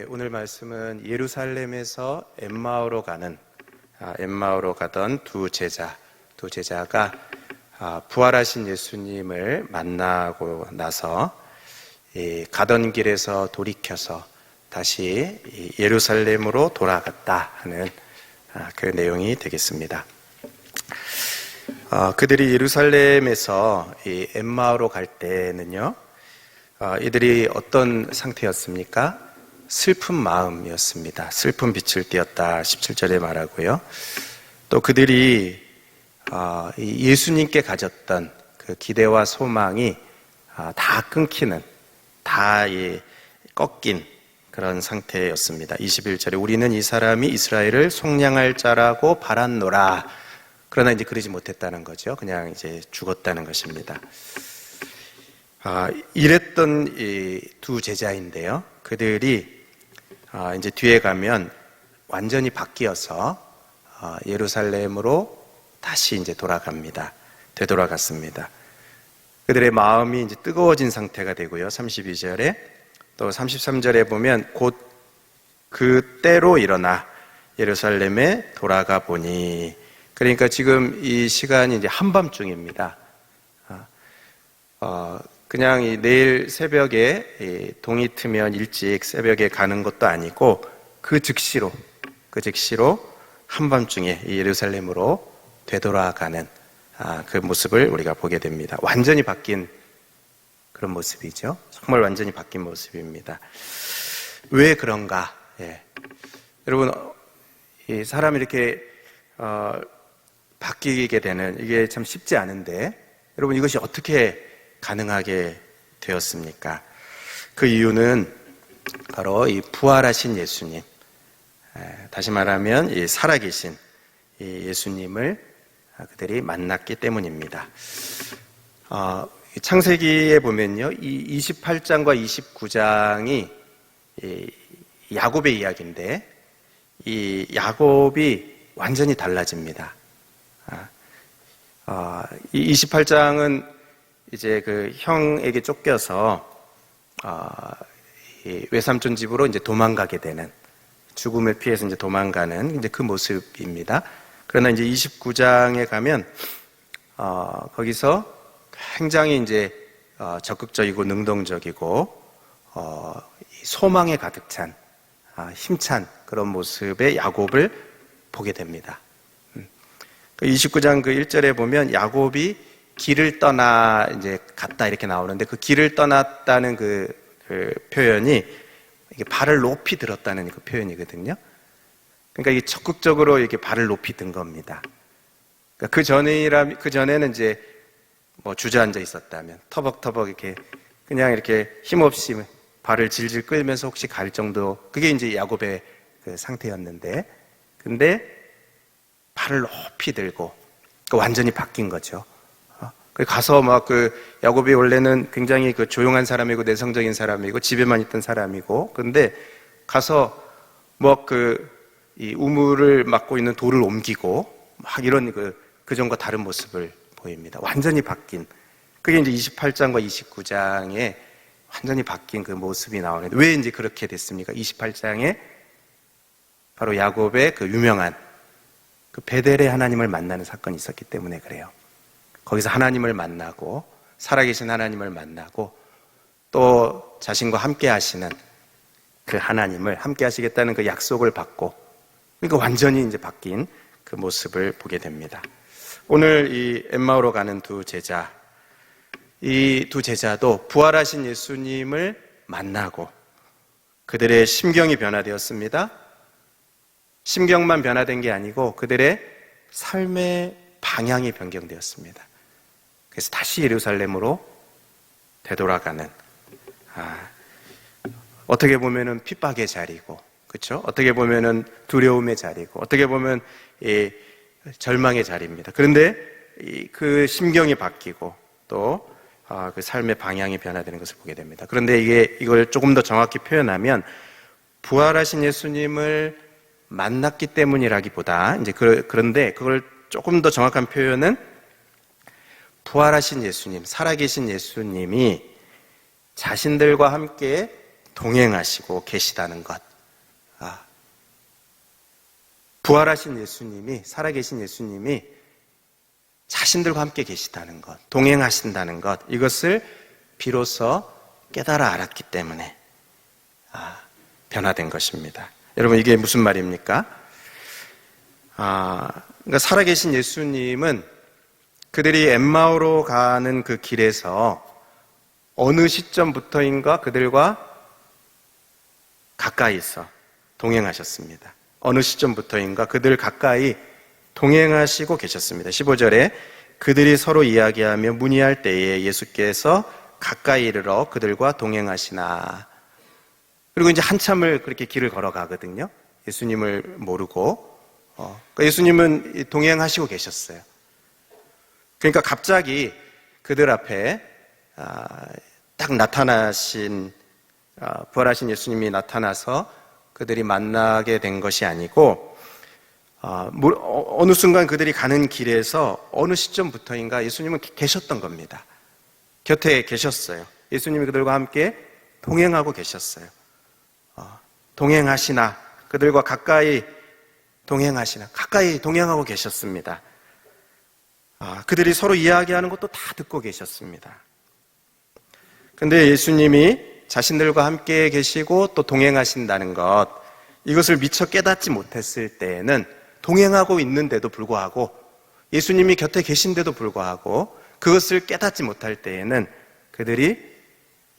오늘 말씀은 예루살렘에서 엠마오로 가던 두 제자가 부활하신 예수님을 만나고 나서 가던 길에서 돌이켜서 다시 예루살렘으로 돌아갔다 하는 그 내용이 되겠습니다. 그들이 예루살렘에서 엠마오로 갈 때는요, 이들이 어떤 상태였습니까? 슬픈 마음이었습니다. 슬픈 빛을 띠었다 17절에 말하고요. 또 그들이 예수님께 가졌던 그 기대와 소망이 다 끊기는, 다 꺾인 그런 상태였습니다. 21절에 우리는 이 사람이 이스라엘을 속량할 자라고 바랐노라. 그러나 이제 그러지 못했다는 거죠. 그냥 이제 죽었다는 것입니다. 이랬던 이 두 제자인데요. 그들이 이제 뒤에 가면 완전히 바뀌어서 예루살렘으로 다시 이제 되돌아갔습니다. 그들의 마음이 이제 뜨거워진 상태가 되고요. 32절에 또 33절에 보면 곧 그때로 일어나 예루살렘에 돌아가 보니, 그러니까 지금 이 시간이 이제 한밤중입니다. 그냥 내일 새벽에 동이 트면 일찍 새벽에 가는 것도 아니고 그 즉시로 한밤중에 예루살렘으로 되돌아가는 그 모습을 우리가 보게 됩니다. 완전히 바뀐 그런 모습이죠. 정말 완전히 바뀐 모습입니다. 왜 그런가? 여러분, 이 사람이 이렇게 바뀌게 되는, 이게 참 쉽지 않은데, 여러분, 이것이 어떻게 가능하게 되었습니까? 그 이유는 바로 이 부활하신 예수님, 다시 말하면 이 살아계신 이 예수님을 그들이 만났기 때문입니다. 창세기에 보면요, 이 28장과 29장이 야곱의 이야기인데, 이 야곱이 완전히 달라집니다. 이 28장은 이제 그 형에게 쫓겨서 외삼촌 집으로 이제 도망가게 되는, 죽음을 피해서 이제 도망가는 이제 그 모습입니다. 그러나 이제 29장에 가면 거기서 굉장히 이제 적극적이고 능동적이고 소망에 가득 찬 힘찬 그런 모습의 야곱을 보게 됩니다. 29장 그 1절에 보면 야곱이 길을 떠나 이제 갔다 이렇게 나오는데, 그 길을 떠났다는 그 표현이 이게 발을 높이 들었다는 그 표현이거든요. 그러니까 이게 적극적으로 이렇게 발을 높이 든 겁니다. 그러니까 그 전에는 이제 뭐 주저앉아 있었다면 터벅터벅 이렇게 그냥 이렇게 힘없이 발을 질질 끌면서 혹시 갈 정도, 그게 이제 야곱의 그 상태였는데, 근데 발을 높이 들고 완전히 바뀐 거죠. 가서 막 야곱이 원래는 굉장히 조용한 사람이고 내성적인 사람이고 집에만 있던 사람이고, 근데 가서 이 우물을 막고 있는 돌을 옮기고 막 이런 그전과 다른 모습을 보입니다. 완전히 바뀐, 그게 이제 28장과 29장에 완전히 바뀐 그 모습이 나오는데, 왜 이제 그렇게 됐습니까? 28장에 바로 야곱의 그 유명한 그 베델의 하나님을 만나는 사건이 있었기 때문에 그래요. 거기서 하나님을 만나고, 살아계신 하나님을 만나고, 또 자신과 함께 하시는 그 하나님을 함께 하시겠다는 그 약속을 받고, 그러니까 완전히 이제 바뀐 그 모습을 보게 됩니다. 오늘 이 엠마오로 가는 두 제자, 이 두 제자도 부활하신 예수님을 만나고 그들의 심경이 변화되었습니다. 심경만 변화된 게 아니고 그들의 삶의 방향이 변경되었습니다. 그래서 다시 예루살렘으로 되돌아가는, 어떻게 보면은 핍박의 자리고, 그렇죠? 어떻게 보면은 두려움의 자리고, 어떻게 보면 절망의 자리입니다. 그런데 그 심경이 바뀌고 또 그 삶의 방향이 변화되는 것을 보게 됩니다. 그런데 이걸 조금 더 정확히 표현하면, 부활하신 예수님을 만났기 때문이라기보다 이제 그런데 그걸 조금 더 정확한 표현은, 부활하신 예수님, 살아계신 예수님이 자신들과 함께 동행하시고 계시다는 것. 부활하신 예수님이, 살아계신 예수님이 자신들과 함께 계시다는 것, 동행하신다는 것, 이것을 비로소 깨달아 알았기 때문에 변화된 것입니다. 여러분, 이게 무슨 말입니까? 그러니까 살아계신 예수님은 그들이 엠마오로 가는 그 길에서 어느 시점부터인가 그들과 가까이서 동행하셨습니다. 어느 시점부터인가 그들 가까이 동행하시고 계셨습니다. 15절에 그들이 서로 이야기하며 문의할 때에 예수께서 가까이 이르러 그들과 동행하시나. 그리고 이제 한참을 그렇게 길을 걸어가거든요. 예수님을 모르고. 그러니까 예수님은 동행하시고 계셨어요. 그러니까 갑자기 그들 앞에 딱 나타나신, 부활하신 예수님이 나타나서 그들이 만나게 된 것이 아니고, 어느 순간 그들이 가는 길에서 어느 시점부터인가 예수님은 계셨던 겁니다. 곁에 계셨어요. 예수님이 그들과 함께 동행하고 계셨어요. 동행하시나, 그들과 가까이 동행하시나, 가까이 동행하고 계셨습니다. 그들이 서로 이야기하는 것도 다 듣고 계셨습니다. 근데 예수님이 자신들과 함께 계시고 또 동행하신다는 것, 이것을 미처 깨닫지 못했을 때에는 동행하고 있는데도 불구하고, 예수님이 곁에 계신데도 불구하고 그것을 깨닫지 못할 때에는 그들이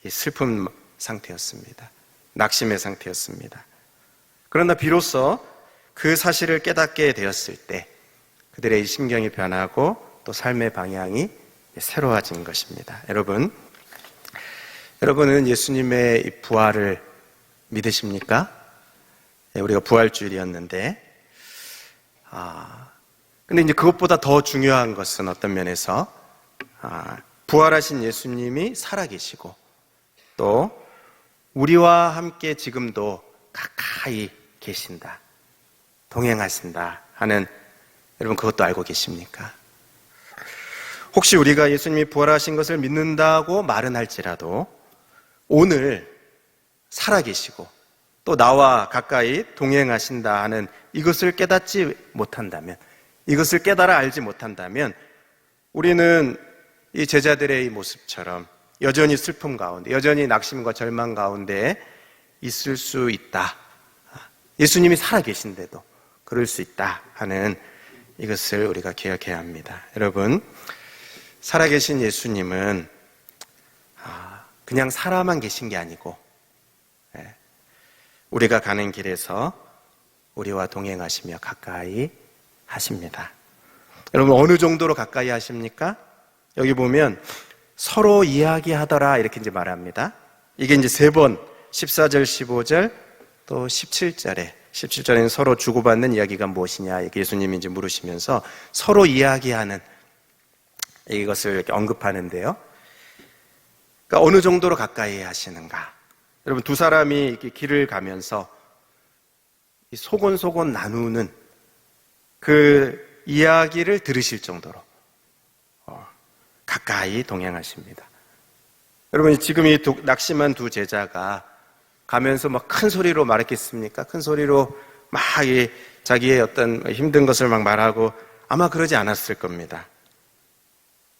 슬픈 상태였습니다. 낙심의 상태였습니다. 그러나 비로소 그 사실을 깨닫게 되었을 때 그들의 심경이 변하고 또 삶의 방향이 새로워진 것입니다. 여러분은 예수님의 부활을 믿으십니까? 우리가 부활주일이었는데, 근데 이제 그것보다 더 중요한 것은 어떤 면에서, 부활하신 예수님이 살아계시고, 또, 우리와 함께 지금도 가까이 계신다, 동행하신다 하는, 여러분 그것도 알고 계십니까? 혹시 우리가 예수님이 부활하신 것을 믿는다고 말은 할지라도, 오늘 살아계시고, 또 나와 가까이 동행하신다 하는 이것을 깨닫지 못한다면, 이것을 깨달아 알지 못한다면 우리는 이 제자들의 이 모습처럼 여전히 슬픔 가운데, 여전히 낙심과 절망 가운데 있을 수 있다. 예수님이 살아계신데도 그럴 수 있다 하는 이것을 우리가 기억해야 합니다. 여러분, 살아계신 예수님은 그냥 살아만 계신 게 아니고 우리가 가는 길에서 우리와 동행하시며 가까이 하십니다. 여러분, 어느 정도로 가까이 하십니까? 여기 보면 서로 이야기하더라 이렇게 이제 말합니다. 이게 이제 3번, 14절, 15절, 또 17절에는 서로 주고받는 이야기가 무엇이냐 이렇게 예수님이 이제 물으시면서 서로 이야기하는 이것을 이렇게 언급하는데요. 그러니까 어느 정도로 가까이 하시는가? 여러분, 두 사람이 이렇게 길을 가면서 소곤소곤 나누는 그 이야기를 들으실 정도로 가까이 동행하십니다. 여러분, 지금 이 낙심한 두 제자가 가면서 막 큰 소리로 말했겠습니까? 큰 소리로 막 자기의 어떤 힘든 것을 막 말하고 아마 그러지 않았을 겁니다.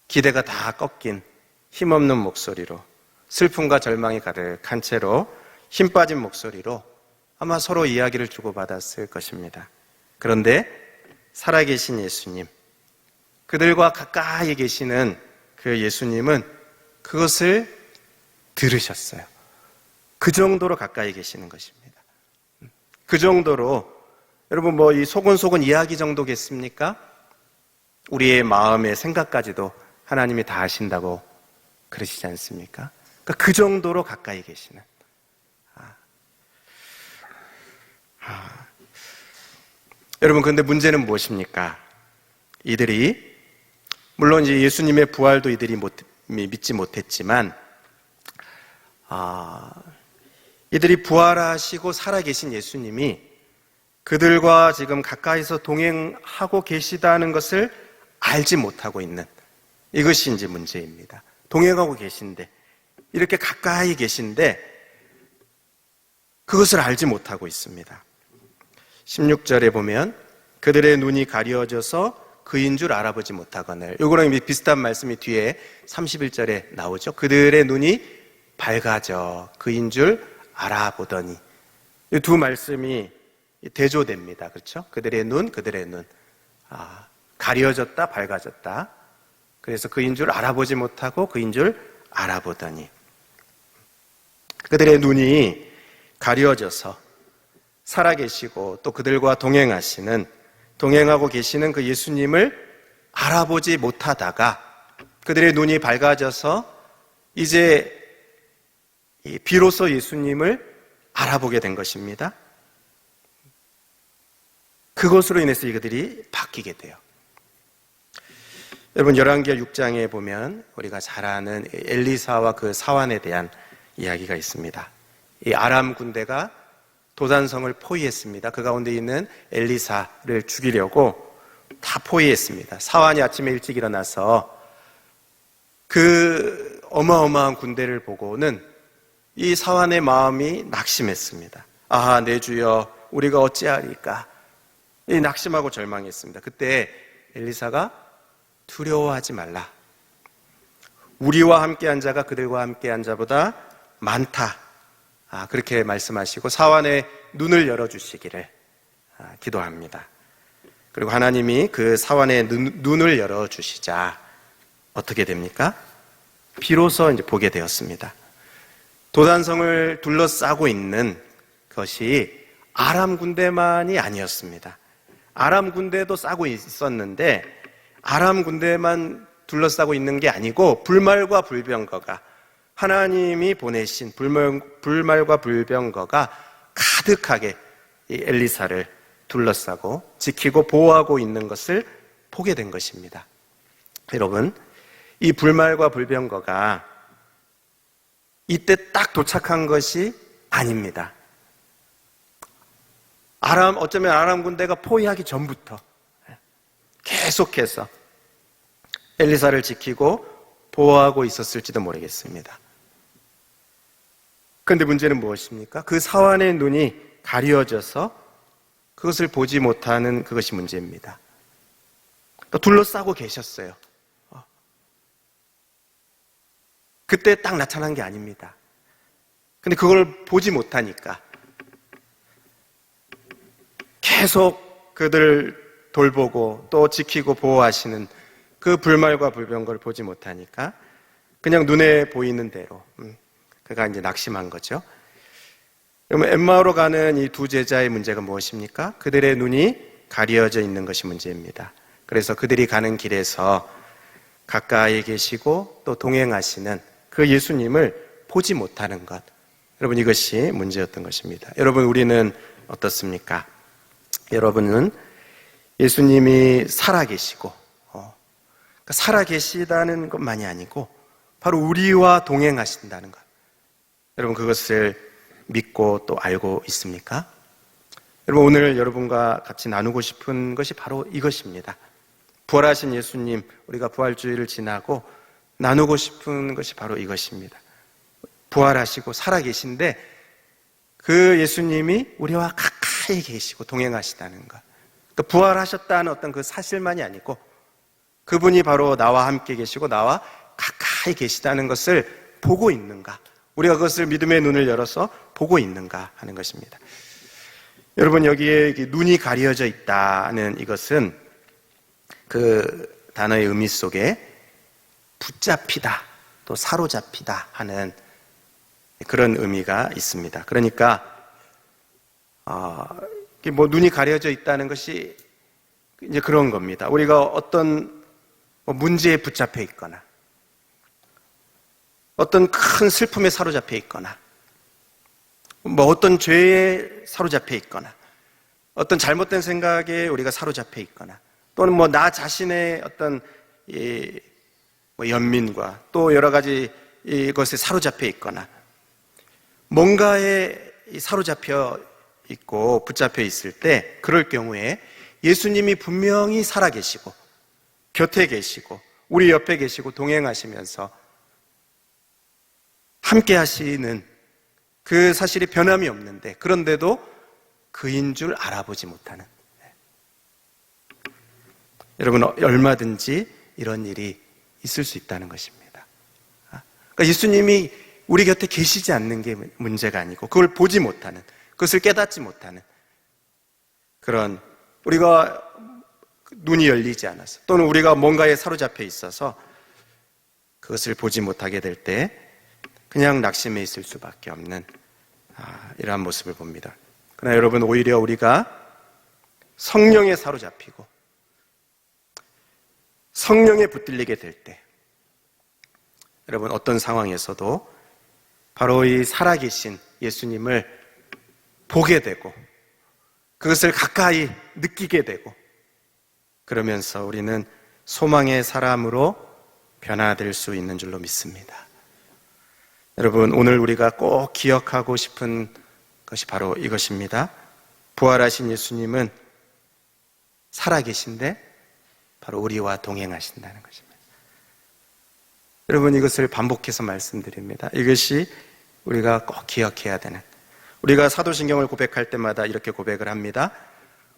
기대가 다 꺾인 힘없는 목소리로, 슬픔과 절망이 가득한 채로 힘 빠진 목소리로 아마 서로 이야기를 주고받았을 것입니다. 그런데 살아계신 예수님, 그들과 가까이 계시는 그 예수님은 그것을 들으셨어요. 그 정도로 가까이 계시는 것입니다. 그 정도로, 여러분 뭐 이 소곤소곤 이야기 정도겠습니까? 우리의 마음의 생각까지도 하나님이 다 아신다고 그러시지 않습니까? 그러니까 그 정도로 가까이 계시는. 여러분, 근데 문제는 무엇입니까? 이들이, 물론 이제 예수님의 부활도 이들이 믿지 못했지만, 이들이 부활하시고 살아계신 예수님이 그들과 지금 가까이서 동행하고 계시다는 것을 알지 못하고 있는, 이것이 이제 문제입니다. 동행하고 계신데, 이렇게 가까이 계신데 그것을 알지 못하고 있습니다. 16절에 보면 그들의 눈이 가려져서 그인 줄 알아보지 못하거늘. 요거랑 비슷한 말씀이 뒤에 31절에 나오죠. 그들의 눈이 밝아져 그인 줄 알아보더니. 이 두 말씀이 대조됩니다. 그렇죠? 그들의 눈. 가려졌다, 밝아졌다. 그래서 그인 줄 알아보지 못하고 그인 줄 알아보더니. 그들의 눈이 가려져서 살아계시고 또 그들과 동행하고 계시는 그 예수님을 알아보지 못하다가 그들의 눈이 밝아져서 이제 비로소 예수님을 알아보게 된 것입니다. 그것으로 인해서 이들이 바뀌게 돼요. 여러분 열왕기하 6장에 보면 우리가 잘 아는 엘리사와 그 사환에 대한 이야기가 있습니다. 이 아람 군대가 도단성을 포위했습니다. 그 가운데 있는 엘리사를 죽이려고 다 포위했습니다. 사환이 아침에 일찍 일어나서 그 어마어마한 군대를 보고는 이 사환의 마음이 낙심했습니다. 아하, 내 주여, 우리가 어찌하리까? 이 낙심하고 절망했습니다. 그때 엘리사가 두려워하지 말라. 우리와 함께한 자가 그들과 함께한 자보다 많다. 그렇게 말씀하시고 사환의 눈을 열어주시기를 기도합니다. 그리고 하나님이 그 사환의 눈을 열어주시자 어떻게 됩니까? 비로소 이제 보게 되었습니다. 도단성을 둘러싸고 있는 것이 아람 군대만이 아니었습니다. 아람 군대도 싸고 있었는데 아람 군대만 둘러싸고 있는 게 아니고 불말과 불병거가 하나님이 보내신 불말과 불병거가 가득하게 이 엘리사를 둘러싸고 지키고 보호하고 있는 것을 보게 된 것입니다. 여러분, 이 불말과 불병거가 이때 딱 도착한 것이 아닙니다. 어쩌면 아람 군대가 포위하기 전부터 계속해서 엘리사를 지키고 보호하고 있었을지도 모르겠습니다. 그런데 문제는 무엇입니까? 그 사환의 눈이 가려져서 그것을 보지 못하는 그것이 문제입니다. 둘러싸고 계셨어요. 그때 딱 나타난 게 아닙니다. 근데 그걸 보지 못하니까 계속 그들을 돌보고 또 지키고 보호하시는 그 불말과 불병거를 보지 못하니까 그냥 눈에 보이는 대로 그가 이제 낙심한 거죠. 그러면 엠마오로 가는 이 두 제자의 문제가 무엇입니까? 그들의 눈이 가려져 있는 것이 문제입니다. 그래서 그들이 가는 길에서 가까이 계시고 또 동행하시는 그 예수님을 보지 못하는 것. 여러분, 이것이 문제였던 것입니다. 여러분, 우리는 어떻습니까? 여러분은 예수님이 살아계시고 살아계시다는 것만이 아니고 바로 우리와 동행하신다는 것. 여러분, 그것을 믿고 또 알고 있습니까? 여러분, 오늘 여러분과 같이 나누고 싶은 것이 바로 이것입니다. 부활하신 예수님, 우리가 부활주의를 지나고 나누고 싶은 것이 바로 이것입니다. 부활하시고 살아계신데 그 예수님이 우리와 가까이 계시고 동행하시다는 것. 그러니까 부활하셨다는 어떤 그 사실만이 아니고 그분이 바로 나와 함께 계시고 나와 가까이 계시다는 것을 보고 있는가, 우리가 그것을 믿음의 눈을 열어서 보고 있는가 하는 것입니다. 여러분, 여기에 눈이 가려져 있다는 이것은 그 단어의 의미 속에 붙잡히다, 또 사로잡히다 하는 그런 의미가 있습니다. 그러니까 눈이 가려져 있다는 것이 이제 그런 겁니다. 우리가 어떤 문제에 붙잡혀 있거나 어떤 큰 슬픔에 사로잡혀 있거나 어떤 죄에 사로잡혀 있거나 어떤 잘못된 생각에 우리가 사로잡혀 있거나 또는 나 자신의 어떤 연민과 또 여러 가지 이것에 사로잡혀 있거나 뭔가에 사로잡혀 있고 붙잡혀 있을 때 그럴 경우에 예수님이 분명히 살아계시고 곁에 계시고 우리 옆에 계시고 동행하시면서 함께 하시는 그 사실이 변함이 없는데, 그런데도 그인 줄 알아보지 못하는. 여러분, 얼마든지 이런 일이 있을 수 있다는 것입니다. 그러니까 예수님이 우리 곁에 계시지 않는 게 문제가 아니고, 그걸 보지 못하는, 그것을 깨닫지 못하는 그런, 우리가 눈이 열리지 않아서, 또는 우리가 뭔가에 사로잡혀 있어서 그것을 보지 못하게 될 때 그냥 낙심해 있을 수밖에 없는 이러한 모습을 봅니다. 그러나 여러분, 오히려 우리가 성령에 사로잡히고 성령에 붙들리게 될 때, 여러분, 어떤 상황에서도 바로 이 살아계신 예수님을 보게 되고 그것을 가까이 느끼게 되고, 그러면서 우리는 소망의 사람으로 변화될 수 있는 줄로 믿습니다. 여러분, 오늘 우리가 꼭 기억하고 싶은 것이 바로 이것입니다. 부활하신 예수님은 살아계신데 바로 우리와 동행하신다는 것입니다. 여러분, 이것을 반복해서 말씀드립니다. 이것이 우리가 꼭 기억해야 되는, 우리가 사도신경을 고백할 때마다 이렇게 고백을 합니다.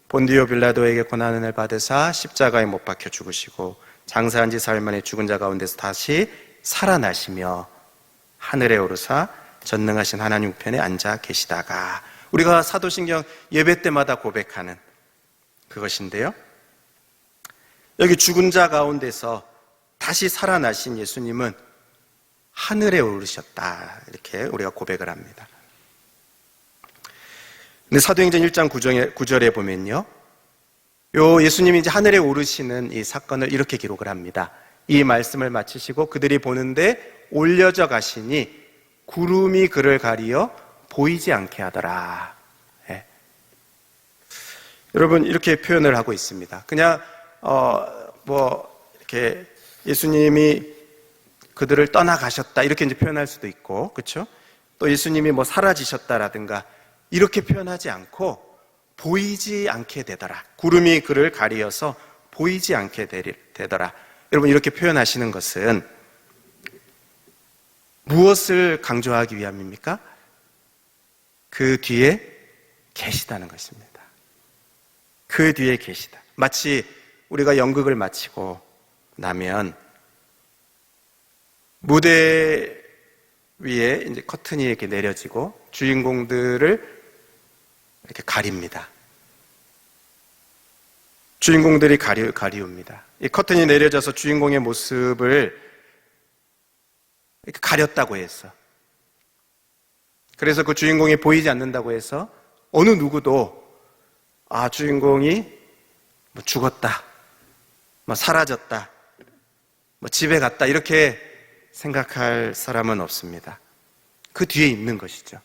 본디오 빌라도에게 고난을 받으사 십자가에 못 박혀 죽으시고 장사한 지 사흘 만에 죽은 자 가운데서 다시 살아나시며 하늘에 오르사 전능하신 하나님 우편에 앉아 계시다가, 우리가 사도신경 예배 때마다 고백하는 그것인데요, 여기 죽은 자 가운데서 다시 살아나신 예수님은 하늘에 오르셨다, 이렇게 우리가 고백을 합니다. 근데 사도행전 1장 9절에 보면요, 요 예수님이 이제 하늘에 오르시는 이 사건을 이렇게 기록을 합니다. 이 말씀을 마치시고 그들이 보는데 올려져 가시니 구름이 그를 가리어 보이지 않게 하더라. 예. 여러분, 이렇게 표현을 하고 있습니다. 그냥 이렇게 예수님이 그들을 떠나가셨다, 이렇게 이제 표현할 수도 있고, 그렇죠? 또 예수님이 사라지셨다라든가 이렇게 표현하지 않고 보이지 않게 되더라. 구름이 그를 가리어서 보이지 않게 되더라. 여러분, 이렇게 표현하시는 것은 무엇을 강조하기 위함입니까? 그 뒤에 계시다는 것입니다. 그 뒤에 계시다. 마치 우리가 연극을 마치고 나면 무대 위에 이제 커튼이 이렇게 내려지고 주인공들을 이렇게 가립니다. 주인공들이 가리웁니다. 이 커튼이 내려져서 주인공의 모습을 이렇게 가렸다고 해서, 그래서 그 주인공이 보이지 않는다고 해서 어느 누구도 주인공이 죽었다, 사라졌다, 집에 갔다, 이렇게 생각할 사람은 없습니다. 그 뒤에 있는 것이죠.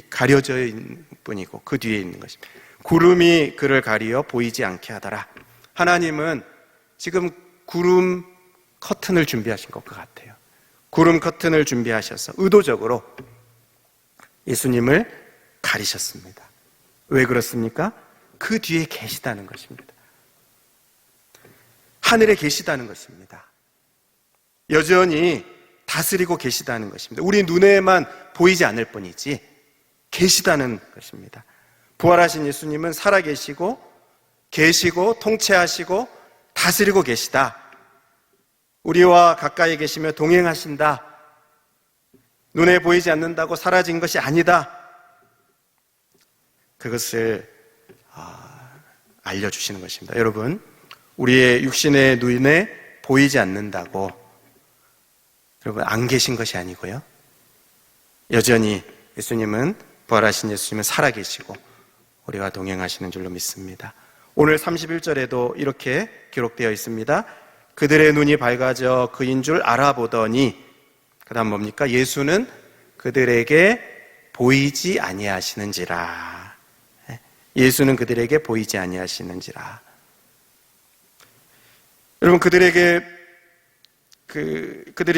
가려져 있는 뿐이고 그 뒤에 있는 것입니다. 구름이 그를 가리어 보이지 않게 하더라. 하나님은 지금 구름 커튼을 준비하신 것 같아요. 구름 커튼을 준비하셔서 의도적으로 예수님을 가리셨습니다. 왜 그렇습니까? 그 뒤에 계시다는 것입니다. 하늘에 계시다는 것입니다. 여전히 다스리고 계시다는 것입니다. 우리 눈에만 보이지 않을 뿐이지 계시다는 것입니다. 부활하신 예수님은 살아계시고 계시고 통치하시고 다스리고 계시다. 우리와 가까이 계시며 동행하신다. 눈에 보이지 않는다고 사라진 것이 아니다. 그것을 알려주시는 것입니다. 여러분, 우리의 육신의 눈에 보이지 않는다고 여러분 안 계신 것이 아니고요, 여전히 예수님은, 부활하신 예수님은 살아계시고 우리와 동행하시는 줄로 믿습니다. 오늘 31절에도 이렇게 기록되어 있습니다. 그들의 눈이 밝아져 그인 줄 알아보더니, 그 다음 뭡니까? 예수는 그들에게 보이지 아니하시는지라. 예수는 그들에게 보이지 아니하시는지라. 여러분, 그들이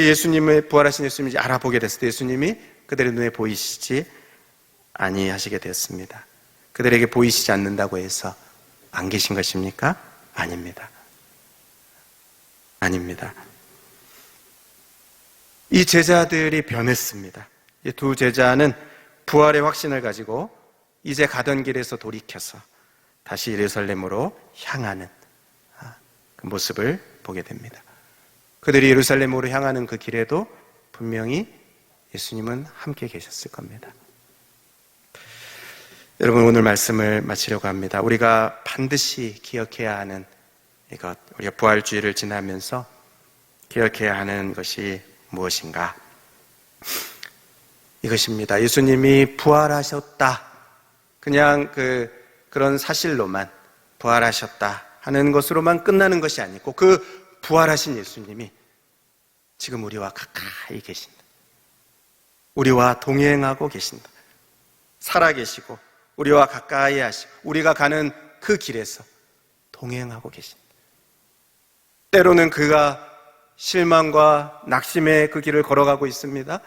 예수님의, 부활하신 예수님을 알아보게 됐을 때 예수님이 그들의 눈에 보이시지 아니하시게 되었습니다. 그들에게 보이시지 않는다고 해서 안 계신 것입니까? 아닙니다. 아닙니다. 이 제자들이 변했습니다. 이 두 제자는 부활의 확신을 가지고 이제 가던 길에서 돌이켜서 다시 예루살렘으로 향하는 그 모습을 보게 됩니다. 그들이 예루살렘으로 향하는 그 길에도 분명히 예수님은 함께 계셨을 겁니다. 여러분, 오늘 말씀을 마치려고 합니다. 우리가 반드시 기억해야 하는 이것, 우리가 부활주의를 지나면서 기억해야 하는 것이 무엇인가? 이것입니다. 예수님이 부활하셨다. 그냥 그런 사실로만 부활하셨다 하는 것으로만 끝나는 것이 아니고 그 부활하신 예수님이 지금 우리와 가까이 계신다. 우리와 동행하고 계신다. 살아계시고 우리와 가까이 하시고 우리가 가는 그 길에서 동행하고 계신다. 때로는 그가 실망과 낙심의 그 길을 걸어가고 있습니다.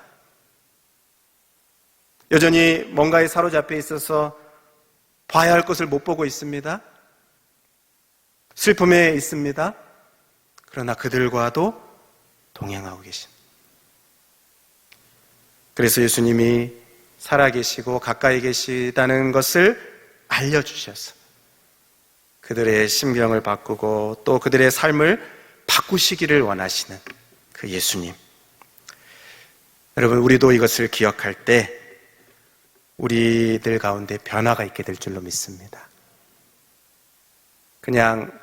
여전히 뭔가에 사로잡혀 있어서 봐야 할 것을 못 보고 있습니다. 슬픔에 있습니다. 그러나 그들과도 동행하고 계십니다. 그래서 예수님이 살아계시고 가까이 계시다는 것을 알려주셔서 그들의 심경을 바꾸고 또 그들의 삶을 바꾸시기를 원하시는 그 예수님. 여러분, 우리도 이것을 기억할 때 우리들 가운데 변화가 있게 될 줄로 믿습니다. 그냥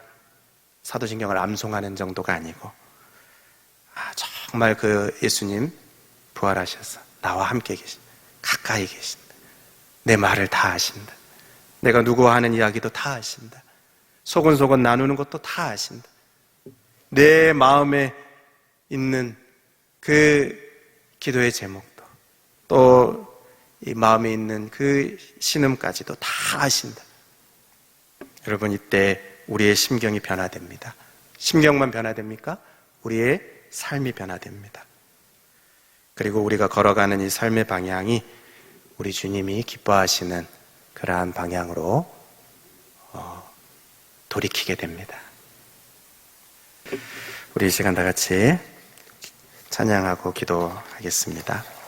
사도신경을 암송하는 정도가 아니고 정말 그 예수님 부활하셔서 나와 함께 계신다. 가까이 계신다. 내 말을 다 아신다. 내가 누구와 하는 이야기도 다 아신다. 소곤소곤 나누는 것도 다 아신다. 내 마음에 있는 그 기도의 제목도 또 이 마음에 있는 그 신음까지도 다 아신다. 여러분, 이때 우리의 심경이 변화됩니다. 심경만 변화됩니까? 우리의 삶이 변화됩니다. 그리고 우리가 걸어가는 이 삶의 방향이 우리 주님이 기뻐하시는 그러한 방향으로 돌이키게 됩니다. 우리 이 시간 다 같이 찬양하고 기도하겠습니다.